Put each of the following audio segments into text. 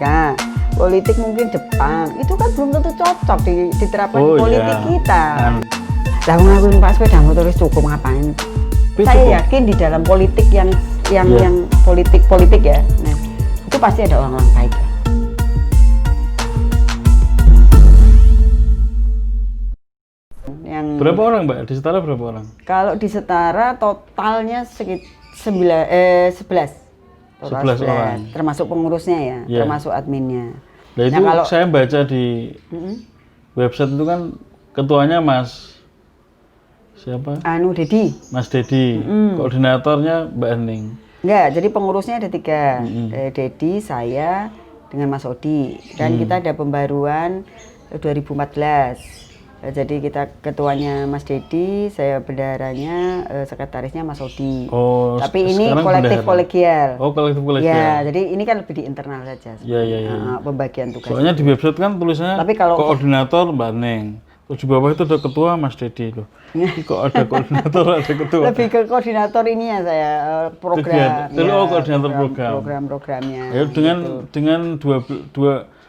Amerika, politik mungkin Jepang, itu kan belum tentu cocok diterapkan di politik kita. Lah aku numpak sepeda motor wis cukup ngapain? Saya yakin di dalam politik yang politik ya, nah itu pasti ada orang-orang baik. Yang berapa orang Mbak? Di Setara berapa orang? Kalau di Setara totalnya sekitar 11. Total 11 orang. Termasuk pengurusnya ya, termasuk adminnya. Nah itu kalau saya baca di website itu kan ketuanya Mas siapa? Dedi. Mas Dedi. Koordinatornya Mbak Ening. Enggak, jadi pengurusnya ada 3. Dedi, saya, dengan Mas Odi. Dan kita ada pembaruan 2014. Jadi kita ketuanya Mas Dedi, saya bendaharanya, sekretarisnya Mas Odi. Oh, tapi ini kolektif kolegial. Oh, kolektif kolegial. Ya, jadi ini kan lebih di internal saja. Iya. Pembagian tugas. Soalnya di website kan tulisannya koordinator Mbak Neng. Terus di bawah itu ada ketua Mas Dedi loh. Kok ada koordinator, ada ketua? Lebih ke koordinator ini ya saya, program. Koordinator program. Program-programnya. Ya, dengan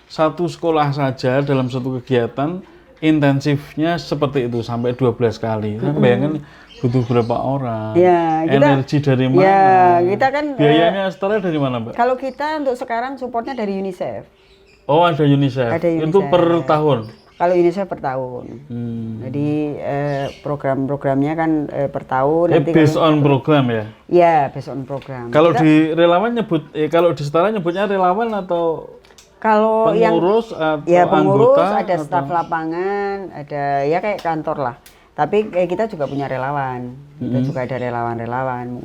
satu sekolah saja dalam satu kegiatan intensifnya seperti itu sampai 12 kali. Bayangkan butuh berapa orang? Ya, energi dari mana? Ya, kita kan biayanya Setara dari mana, Mbak? Kalau kita untuk sekarang supportnya dari UNICEF. Oh, ada UNICEF. Itu per tahun. Kalau UNICEF per tahun. Jadi program-programnya kan per tahun. Nanti based on program ya? Iya, based on program. Kalau di relawan kalau di Setara nyebutnya relawan atau kalau pengurus yang pengurus anggota, ada staf lapangan, ada ya kayak kantor lah. Tapi kita juga punya relawan. Kita juga ada relawan-relawan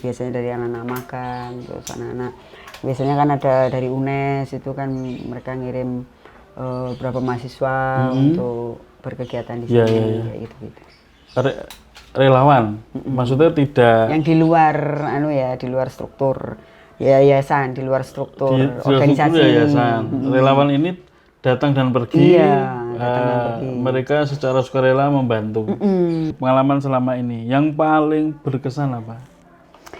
biasanya dari anak-anak magang, terus anak-anak biasanya kan ada dari UNES itu kan mereka ngirim berapa mahasiswa untuk berkegiatan di sini kayak gitu-gitu. Relawan. Maksudnya tidak yang di luar di luar struktur yayasan, di luar struktur organisasi. Yayasan. Relawan ini datang dan pergi. Datang dan pergi. Mereka secara sukarela membantu. Pengalaman selama ini yang paling berkesan apa?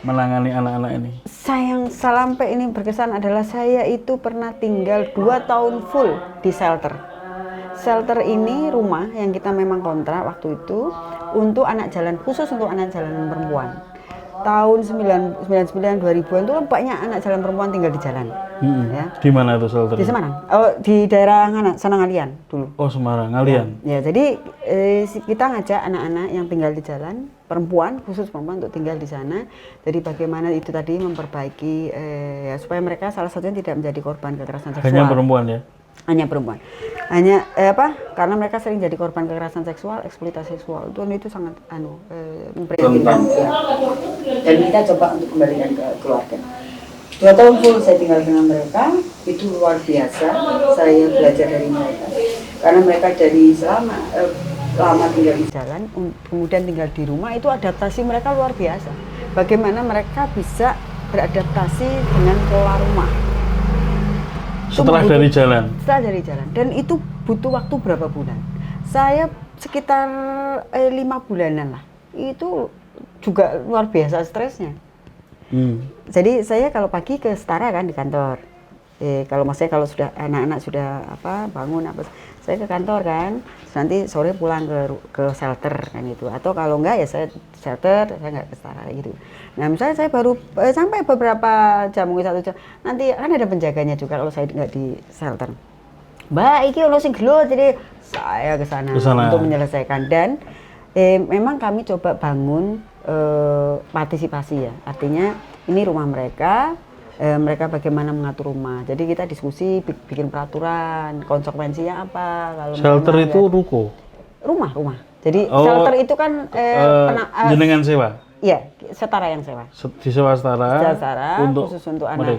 Menangani anak-anak ini. Yang sampai ini berkesan adalah saya itu pernah tinggal 2 tahun full di shelter. Shelter ini rumah yang kita memang kontrak waktu itu untuk anak jalan, khusus untuk anak jalan perempuan. Tahun 99 2000-an itu banyak anak jalan perempuan tinggal di jalan. Ya. Di mana itu shelter? Di Semarang. Oh, di daerah sana Ngalian dulu. Oh, Semarang, Ngalian. Ya, jadi kita ngajak anak-anak yang tinggal di jalan, perempuan, khusus perempuan untuk tinggal di sana. Jadi bagaimana itu tadi memperbaiki supaya mereka salah satunya tidak menjadi korban kekerasan seksual. Hanya perempuan ya? Hanya perempuan. Karena mereka sering jadi korban kekerasan seksual, eksploitasi seksual. Itu sangat memprihatinkan. Dan kita coba untuk kembalikan ke keluarga. 2 tahun full saya tinggal dengan mereka, itu luar biasa. Saya belajar dari mereka. Karena mereka dari lama tinggal di jalan, kemudian tinggal di rumah, itu adaptasi mereka luar biasa. Bagaimana mereka bisa beradaptasi dengan pola rumah. Setelah dari jalan? Setelah dari jalan. Dan itu butuh waktu berapa bulan? Saya sekitar 5 bulanan lah. Itu juga luar biasa stresnya. Jadi saya kalau pagi ke Setara kan di kantor. Kalau sudah anak-anak sudah bangun saya ke kantor kan. Nanti sore pulang ke shelter kan itu. Atau kalau enggak ya saya shelter, saya enggak ke Setara gitu. Nah misalnya saya baru sampai beberapa jam, mungkin 1 jam. Nanti kan ada penjaganya juga kalau saya enggak di shelter. Mbak, iki ono sing gelut, jadi saya ke sana untuk menyelesaikan. Dan memang kami coba bangun partisipasi ya. Artinya ini rumah mereka. Mereka bagaimana mengatur rumah. Jadi kita diskusi, bikin peraturan, konsekuensinya apa. Kalau shelter itu ruko? Rumah. Jadi shelter itu kan jenengan sewa? Iya, Setara yang sewa. Disewa Setara khusus untuk anak.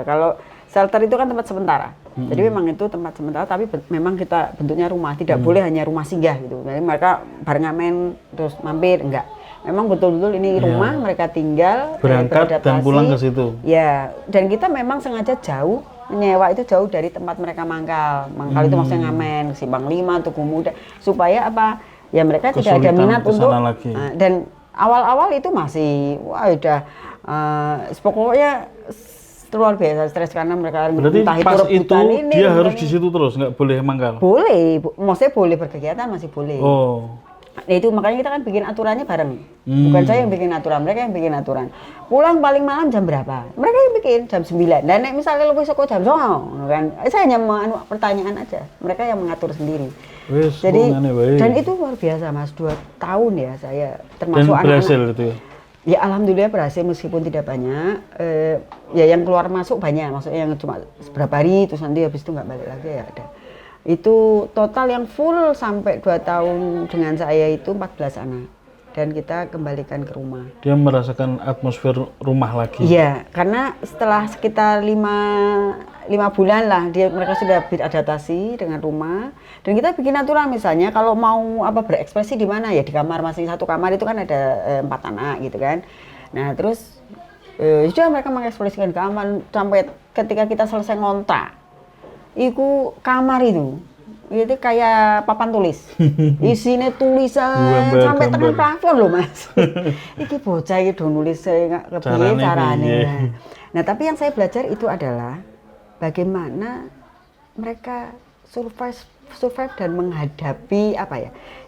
Kalau shelter itu kan tempat sementara. Jadi memang itu tempat sementara, tapi memang kita bentuknya rumah. Tidak boleh hanya rumah singgah gitu. Jadi mereka bareng ngamen terus mampir, enggak. Memang betul-betul ini rumah mereka tinggal, berangkat dan pulang ke situ. Ya, dan kita memang sengaja jauh, menyewa itu jauh dari tempat mereka mangkal. Mangkal itu maksudnya ngamen, Simpang 5, Tugu Muda, supaya apa? Ya mereka tidak ada minat untuk dan awal-awal itu masih udah pokoknya luar biasa stres karena mereka Berarti entah pas itu rebutan ini, dia harus ini. di situ terus, nggak boleh mangkal. Boleh, maksudnya boleh berkegiatan masih boleh. Oh. Nah, itu makanya kita kan bikin aturannya bareng. Bukan saya yang bikin aturan, mereka yang bikin aturan. Pulang paling malam jam berapa? Mereka yang bikin jam 9. Dan nek misalnya lu besok jam 09 kan. Saya hanya pertanyaan aja. Mereka yang mengatur sendiri. Wis, Jadi baik. dan itu luar biasa Mas, 2 tahun ya saya termasuk Dan berhasil anak-anak. itu ya. Ya alhamdulillah berhasil meskipun tidak banyak. Ya yang keluar masuk banyak, maksudnya yang cuma beberapa hari terus nanti habis itu nggak balik lagi ya ada. Itu total yang full sampai 2 tahun dengan saya itu 14 anak dan kita kembalikan ke rumah. Dia merasakan atmosfer rumah lagi. Iya, karena setelah sekitar 5 bulan lah mereka sudah beradaptasi dengan rumah dan kita bikin aturan misalnya kalau mau berekspresi di mana ya di kamar, masing satu kamar itu kan ada 4 anak gitu kan. Nah terus sudah mereka mengekspresikan di kamar sampai ketika kita selesai ngontrak. Iku kamar itu kayak papan tulis, isinya tulisan sampai tekan plafon loh Mas. Iki bocah iki do nulis nggak kepiye carane. Nah tapi yang saya belajar itu adalah bagaimana mereka survive dan menghadapi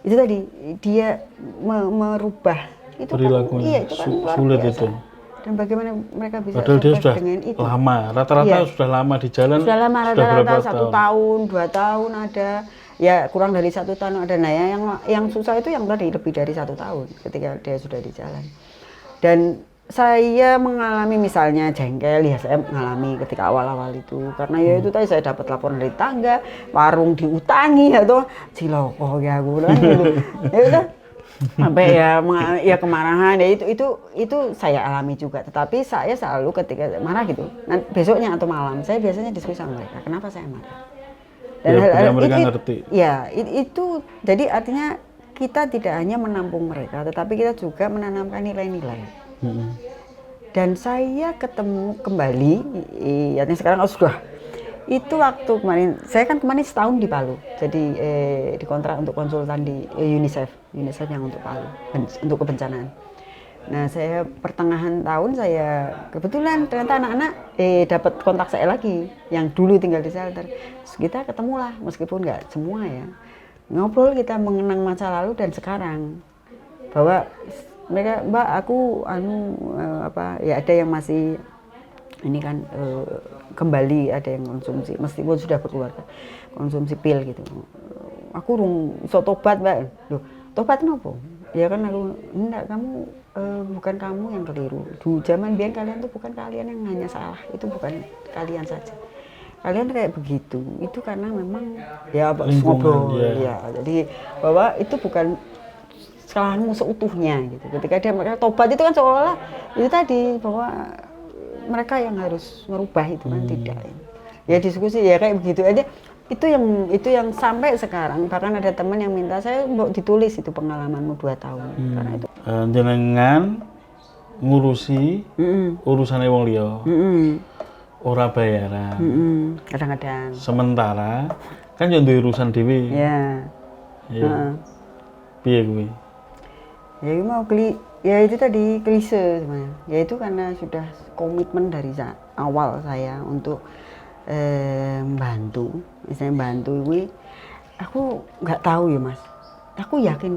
itu tadi dia merubah itu perilaku kan, iya itu kan sulit biasa. itu. Dan bagaimana mereka bisa padahal dia sudah dengan itu. lama, rata-rata sudah lama di jalan. Sudah lama, rata-rata 1 tahun, 2 tahun ada, ya kurang dari 1 tahun ada. Nah yang susah itu yang tadi lebih dari 1 tahun ketika dia sudah di jalan. Dan saya mengalami misalnya jengkel, ya saya mengalami ketika awal-awal itu karena ya itu tadi saya dapat laporan dari tangga, warung diutangi atau ciloko ya aku kan gitu. Ya udah sampai ya kemarahan ya itu saya alami juga, tetapi saya selalu ketika marah gitu besoknya atau malam saya biasanya diskusi sama mereka kenapa saya marah dan ya, mereka ngerti ya itu jadi artinya kita tidak hanya menampung mereka tetapi kita juga menanamkan nilai-nilai. Dan saya ketemu kembali artinya sekarang sudah itu waktu kemarin, saya kan kemarin setahun di Palu, jadi dikontrak untuk konsultan di UNICEF yang untuk Palu, untuk kebencanaan. Nah saya pertengahan tahun saya kebetulan ternyata anak-anak dapat kontak saya lagi, yang dulu tinggal di shelter. Terus kita ketemulah, meskipun nggak semua ya, ngobrol kita mengenang masa lalu dan sekarang, bahwa mereka Mbak aku ya ada yang masih ini kan kembali ada yang konsumsi meskipun sudah berkeluarga konsumsi pil gitu. Aku iso tobat Mbak. Loh, tobat nopo? Ya kan aku enggak, kamu bukan kamu yang keliru. Di zaman biar kalian tuh bukan kalian yang hanya salah, itu bukan kalian saja. Kalian kayak begitu. Itu karena memang ya ngobrol ya. Jadi bahwa itu bukan kesalahanmu seutuhnya gitu. Ketika mereka tobat itu kan seolah-olah itu tadi bahwa mereka yang harus merubah itu kan tidak. Ya diskusi ya kayak begitu aja. Itu yang sampai sekarang bahkan ada teman yang minta saya mau ditulis itu pengalamanmu 2 tahun. Karena itu jenengan ngurusi urusane wong liya. Ora bayaran. Kadang-kadang. Sementara kan yo duwe urusan dhewe. Ya. Iya. Piye kuwi? Ya mau ya itu tadi klise sebenarnya. Ya itu karena sudah komitmen dari awal saya untuk membantu. Misalnya bantu gue, aku nggak tahu ya Mas. Aku yakin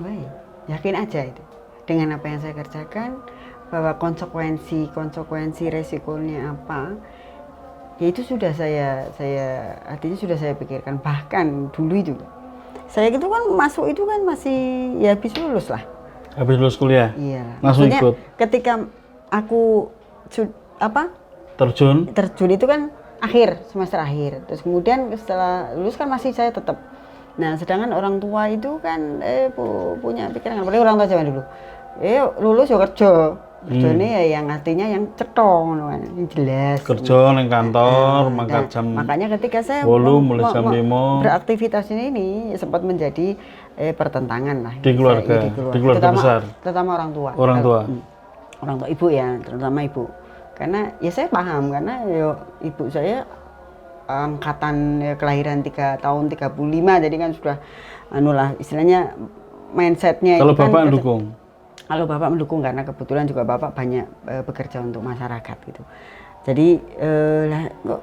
aja itu. Dengan apa yang saya kerjakan, bahwa konsekuensi resikonya apa, ya itu sudah artinya sudah saya pikirkan. Bahkan dulu itu, saya itu kan masuk itu kan masih ya habis lulus lah. Habis lulus kuliah? Iya. Langsung ikut? Ketika aku terjun itu kan semester akhir. Terus kemudian setelah lulus kan masih saya tetap. Nah, sedangkan orang tua itu kan punya pikiran, apalagi orang tua zaman dulu. Lulus ya kerja. Kerjanya ya yang artinya yang cetong, yang jelas. Kerja nang kantor, mangkat jam. Makanya ketika saya mulai jam 5 beraktivitas ini sempat menjadi pertentangan lah di keluarga besar, terutama orang tua ibu ya, terutama ibu, karena ya saya paham karena ibu saya angkatan kelahiran 3 tahun 35, jadi kan sudah istilahnya mindsetnya. Kalau bapak mendukung? Kalau bapak mendukung karena kebetulan juga bapak banyak bekerja untuk masyarakat gitu. Jadi lah kok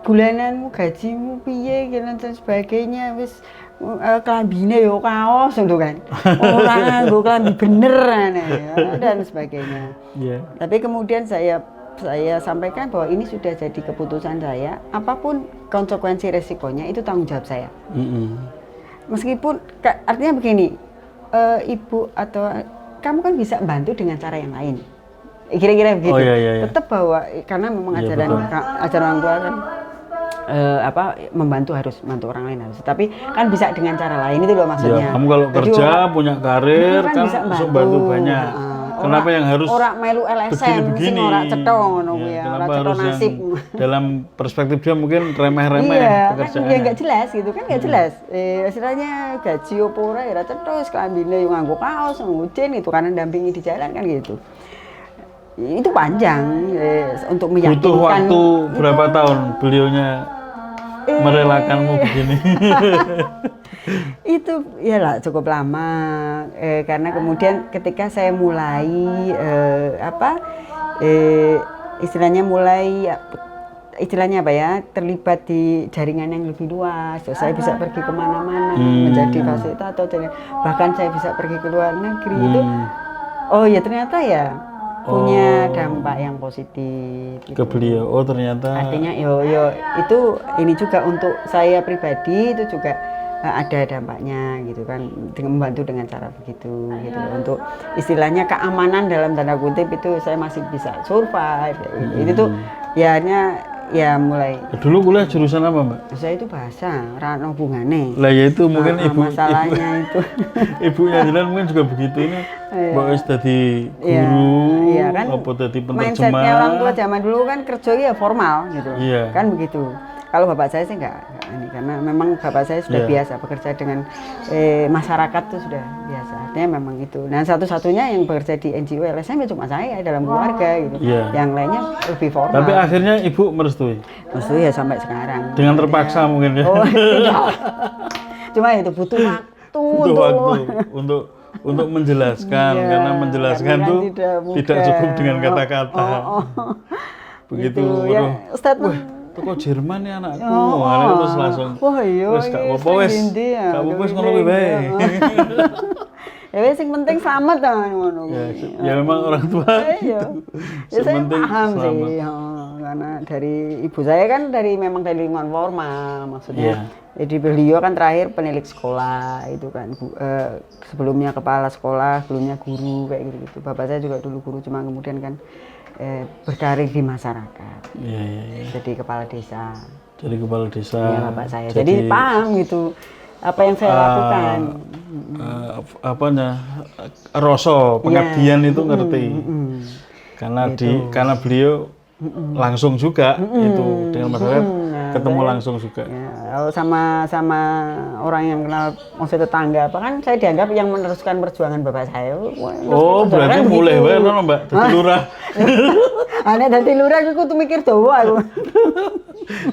bulananmu gajimu piye dan sebagainya wis klambine yo kaos ngono kan. Ora nggo klambi bener dan sebagainya. Iya. Tapi kemudian saya sampaikan bahwa ini sudah jadi keputusan saya, apapun konsekuensi resikonya itu tanggung jawab saya. Meskipun artinya begini, ibu atau kamu kan bisa bantu dengan cara yang lain. Kira-kira begitu. Oh, iya. Tetap bahwa karena memang ajaran orang tua kan membantu harus membantu orang lain harus. Tapi kan bisa dengan cara lain itu loh maksudnya. Ya, kamu kalau kerja punya karir kan bisa bantu banyak. Kenapa yang harus orang melu LSM sing ora cetha ngono kuwi ya, ora cetha nasib. Dalam perspektif dia mungkin remeh-remeh pekerjaan. Iya, enggak jelas gitu kan, enggak jelas. Istilahnya gaji opo ora ya ora cetha wis klambine yo nganggo kaos, nganggo jin itu karena dampingi di jalan kan gitu. Itu panjang untuk meyakinkan. Butuh waktu berapa tahun beliaunya merelakanmu begini? Itu ya lah cukup lama karena kemudian ketika saya mulai istilahnya apa ya, terlibat di jaringan yang lebih luas, saya bisa pergi kemana-mana menjadi fasilitator, bahkan saya bisa pergi ke luar negeri itu, oh ya ternyata ya punya dampak yang positif gitu. Ke beliau. Oh ternyata artinya yo itu ini juga untuk saya pribadi itu juga ada dampaknya gitu kan, dengan membantu dengan cara begitu gitu untuk istilahnya keamanan dalam tanda kutip itu saya masih bisa survive itu tuh ya mulai. Dulu kuliah jurusan apa Mbak? Saya itu bahasa, rano hubungane. Lah ya itu mungkin masalahnya itu. Ibunya Jalan mungkin juga begitu ini. Mbak wis dadi guru, iya, kan, apa dadi penerjemah. Mindsetnya orang tua zaman dulu kan kerja ya formal gitu. Iya. Kan begitu. Kalau bapak saya sih enggak ini karena memang bapak saya sudah biasa bekerja dengan masyarakat tuh sudah biasa. Artinya memang itu. Nah, satu-satunya yang bekerja di NGO LSM cuma saya dalam keluarga gitu. Yang lainnya lebih formal. Tapi akhirnya Ibu merestui. Merestui ya sampai sekarang. Dengan terpaksa mungkin ya. Oh, tidak. Cuma itu butuh waktu. Untuk menjelaskan karena menjelaskan tuh tidak cukup dengan kata-kata. Begitu. Ya, statement toko Jerman ya anakku, terus langsung. Wah iya. Wes gak apa-apa wes. Gak apa-apa wes ngono kuwi bae. Ya wes sing penting selamat ta ngono kuwi. Ya memang orang tua. Iya. Ya saya paham sih, karena dari ibu saya kan memang dari lingkungan formal maksudnya. Jadi beliau kan terakhir penilik sekolah itu kan, sebelumnya kepala sekolah, sebelumnya guru kayak gitu. Bapak saya juga dulu guru, cuma kemudian kan berkarir di masyarakat. Iya. Jadi kepala desa. Jadi kepala desa. Iya bapak saya. Jadi paham gitu apa yang saya lakukan. Rasa pengabdian itu ngerti. Karena gitu. karena beliau langsung juga itu dengan masyarakat ketemu langsung juga. Ya, kalau sama orang yang kenal maksud tetangga apa kan saya dianggap yang meneruskan perjuangan bapak saya. Oh, berarti mulai wae ngono Mbak, dadi lurah. Nek dadi lurah aku tuh mikir dawa aku.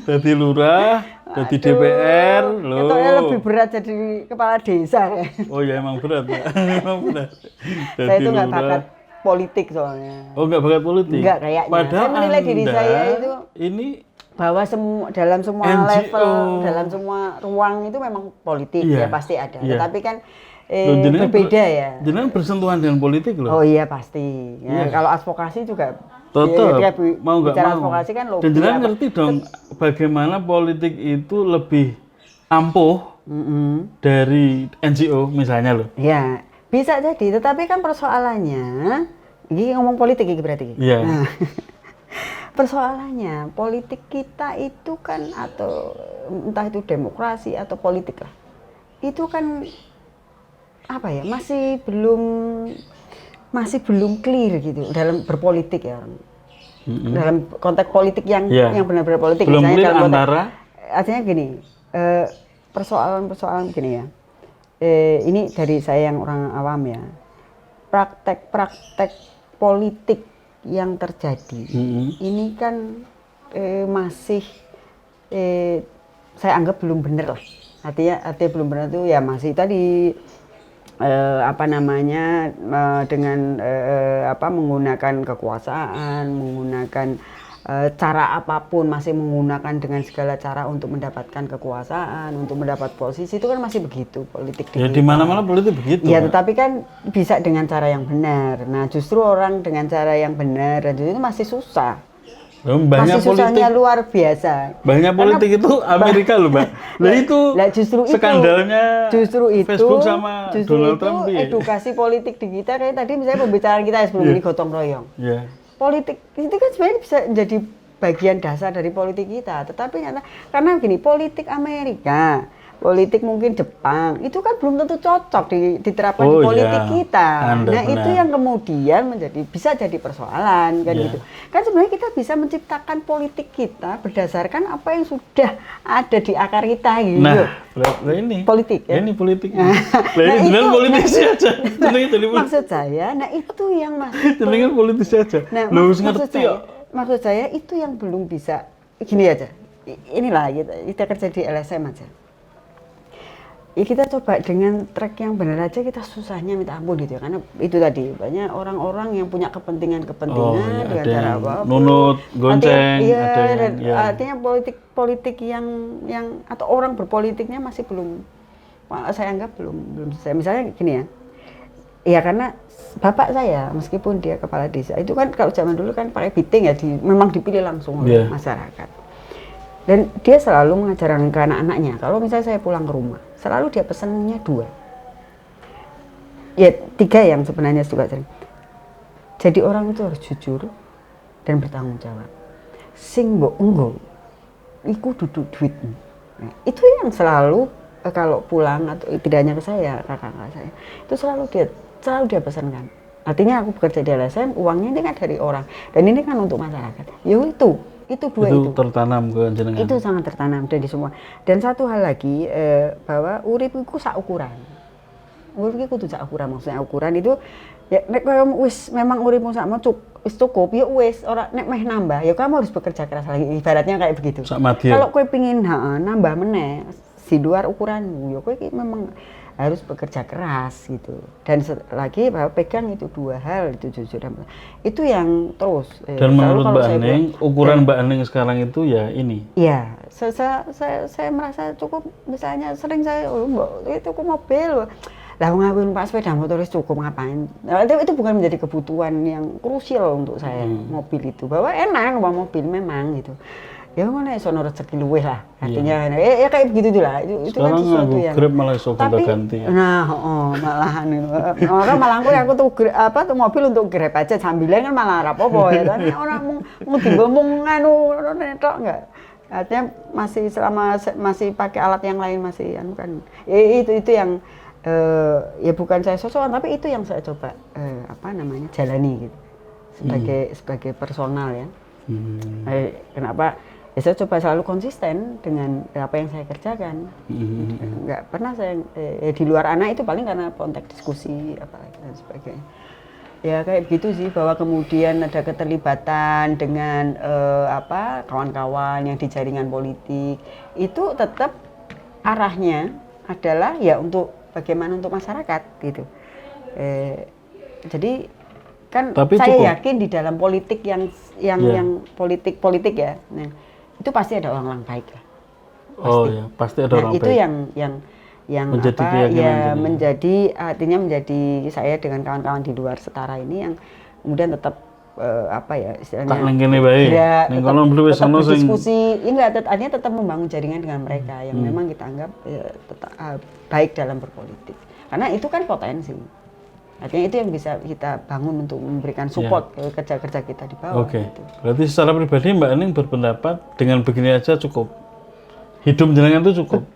Dadi lurah, dadi DPR, lho. Itu lebih berat jadi kepala desa. Oh ya emang berat, Mbak. Emang berat. Saya itu enggak bakat politik soalnya. Oh, enggak bakat politik. Enggak kayaknya. Padahal saya menilai diri saya itu ini bahwa dalam semua NGO. level, dalam semua ruang itu memang politik ya pasti ada. Tetapi kan berbeda ya. Jenengan bersentuhan dengan politik loh. Oh iya pasti. Ya, kalau advokasi juga. Tetap. Mau nggak mau. Advokasi kan lobby. Dan jenengan ngerti dong bagaimana politik itu lebih ampuh dari NGO misalnya loh. Ya bisa jadi. Tetapi kan persoalannya, ini ngomong politik ini berarti. Iya. Nah, persoalannya politik kita itu kan atau entah itu demokrasi atau politik lah itu kan apa ya masih belum clear gitu dalam berpolitik ya dalam konteks politik yang benar-benar politik belum misalnya clear dalam antara artinya gini persoalan gini ya ini dari saya yang orang awam ya praktek politik yang terjadi ini kan masih saya anggap belum benar lah artinya belum benar itu ya masih tadi dengan menggunakan kekuasaan menggunakan cara apapun, masih menggunakan dengan segala cara untuk mendapatkan kekuasaan, untuk mendapat posisi, itu kan masih begitu politik Ya di mana-mana politik begitu. Ya, tetapi kan bisa dengan cara yang benar. Nah, justru orang dengan cara yang benar dan itu masih susah. Banyak masih susahnya politik, luar biasa. banyak politik itu Amerika loh, Mbak. Nah itu justru skandalnya justru itu Facebook sama justru Donald itu Trump. Edukasi politik di kita kayak tadi misalnya pembicaraan kita sebelum ini gotong royong. Politik itu kan sebenarnya bisa jadi bagian dasar dari politik kita, tetapi karena gini, politik Amerika, politik mungkin Jepang, itu kan belum tentu cocok diterapkan di politik kita. Nah, itu yang kemudian bisa jadi persoalan kan gitu. Kan sebenarnya kita bisa menciptakan politik kita berdasarkan apa yang sudah ada di akar kita gitu. Nah, ini politik ya. Ini politik. Nah, ini politisi aja. Maksud saya, nah itu yang masih politisi aja. Nah, maksud saya itu yang belum bisa gini aja. Inilah kita kerja di LSM aja. Ya kita coba dengan track yang benar aja, kita susahnya minta ampun gitu ya, karena itu tadi banyak orang-orang yang punya kepentingan dengan cara apa nunut, gonceng, artinya politik yang atau orang berpolitiknya masih belum, saya anggap belum selesai. Misalnya gini ya karena bapak saya meskipun dia kepala desa itu kan kalau zaman dulu kan pakai biting ya, memang dipilih langsung oleh masyarakat. Dan dia selalu mengajarkan ke anak-anaknya, kalau misalnya saya pulang ke rumah, selalu dia pesannya 2. Ya 3 yang sebenarnya juga sering. Jadi orang itu harus jujur dan bertanggung jawab. Sing mbok enggo iku duduk duitmu. Nah, itu yang selalu kalau pulang atau tidak hanya ke saya, kakak-kakak saya, itu selalu dia pesankan. Artinya aku bekerja di LSM, uangnya ini kan dari orang dan ini kan untuk masyarakat. Itu 2 itu tertanam ke jenengan. Itu sangat tertanam dari semua. Dan satu hal lagi bahwa urip iku sak ukuran. Urip iku kudu sak ukuran, maksudnya ukuran itu ya nek wis memang uripmu sakmo wis cukup ya wis, ora nek meh nambah ya kamu harus bekerja keras lagi, ibaratnya kayak begitu. Kalau kowe pengin nambah meneh di luar ukuranmu ya kowe memang harus bekerja keras gitu. Dan lagi bahwa pegang itu 2 hal, itu jujur dan itu yang terus. Dan menurut Mbak Aning, ukuran Mbak Aning sekarang itu ya ini. Iya, saya merasa cukup. Misalnya sering saya itu mobil, lah ngawin Pak sepeda motor cukup ngapain? Nah, itu bukan menjadi kebutuhan yang krusial untuk saya mobil itu. Bahwa enak bawa mobil memang gitu. Ya mana iso rezeki luweh lah artinya ya kayak begitu lah itu kan sesuatu yang Grab malah iso ganti ya. Malahan orang malah aku tuh mobil untuk Grab aja sambilan kan malah rapopo ya kan orang mau digomong netok enggak, artinya masih pakai alat yang lain masih kan itu yang ya bukan saya sosokan tapi itu yang saya coba jalani gitu sebagai personal ya. Kenapa? Ya saya coba selalu konsisten dengan apa yang saya kerjakan. Enggak pernah saya di luar anak itu paling karena konteks diskusi apalagi dan sebagainya. Ya kayak begitu sih, bahwa kemudian ada keterlibatan dengan kawan-kawan yang di jaringan politik itu tetap arahnya adalah ya untuk bagaimana untuk masyarakat gitu. Jadi kan tapi saya yakin di dalam politik yang politik ya. Nah, itu pasti ada orang baik lah. Pasti ada orang baik. Itu yang menjadi artinya menjadi saya dengan kawan-kawan di luar setara ini yang kemudian tetap istilahnya tak lengkene bae. Ning kono tetap berdiskusi, artinya tetap membangun jaringan dengan mereka yang memang kita anggap baik dalam berpolitik. Karena itu kan potensi. Artinya itu yang bisa kita bangun untuk memberikan support ke kerja-kerja kita di bawah. Gitu. Berarti secara pribadi Mbak Aning berpendapat dengan begini aja cukup? Hidup jenengan itu cukup?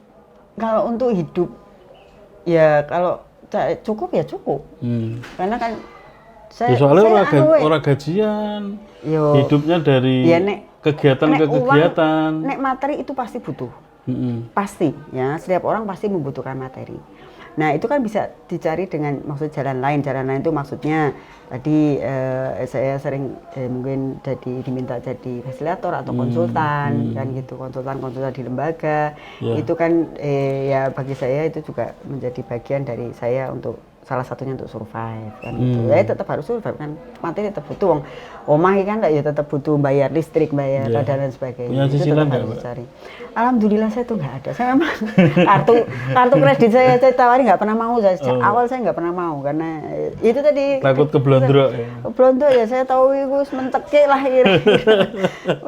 Kalau untuk hidup, ya kalau cukup ya cukup. Karena kan soalnya orang gajian, hidupnya dari kegiatan ke kegiatan. Nek materi itu pasti butuh. Pasti, ya setiap orang pasti membutuhkan materi. Nah itu kan bisa dicari dengan maksud jalan lain itu maksudnya tadi saya sering mungkin diminta jadi fasilitator atau konsultan kan gitu, konsultan di lembaga itu kan ya bagi saya itu juga menjadi bagian dari saya untuk salah satunya untuk survive kan gitu. Ya tetap harus survive kan. Mati tetap butuh wong. Omah iki kan ya tetap butuh bayar listrik, bayar dan lain sebagainya. Punya Itu cicilan tetap nggak, harus Mbak? dicari. Alhamdulillah saya tuh nggak ada. Saya memang kartu kredit saya tawari nggak pernah mau. Sejak awal saya nggak pernah mau karena itu tadi Takut keblondrok ya. Blondro ya saya tahu iku wis menteke lah kira-kira.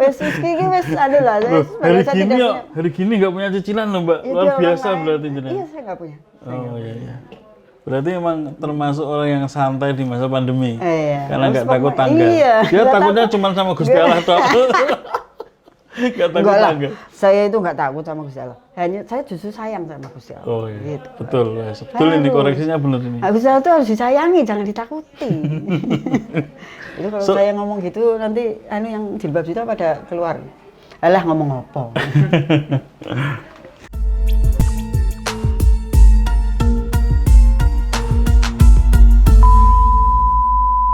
Wis iki wis anu lah Loh, saya hari gini nggak punya cicilan loh Mbak, luar biasa berarti jenengan. Iya saya nggak punya. Oh iya. Berarti emang termasuk orang yang santai di masa pandemi. Iya. Karena nggak Terus takut pokoknya- tangga. iya, Dia nggak takutnya takut. cuma sama Gusti Allah doang. Nggak takut Enggak lah, tangga. saya itu nggak takut sama Gusti Allah. Hanya saya justru sayang sama Gusti Allah. Oh iya. Gitu. Betul, ya. Betul ini Harus. koreksinya benar ini. Gusti Allah itu harus disayangi, jangan ditakuti. Itu kalau saya ngomong gitu nanti yang jilbab itu pada keluar. Alah ngomong apa?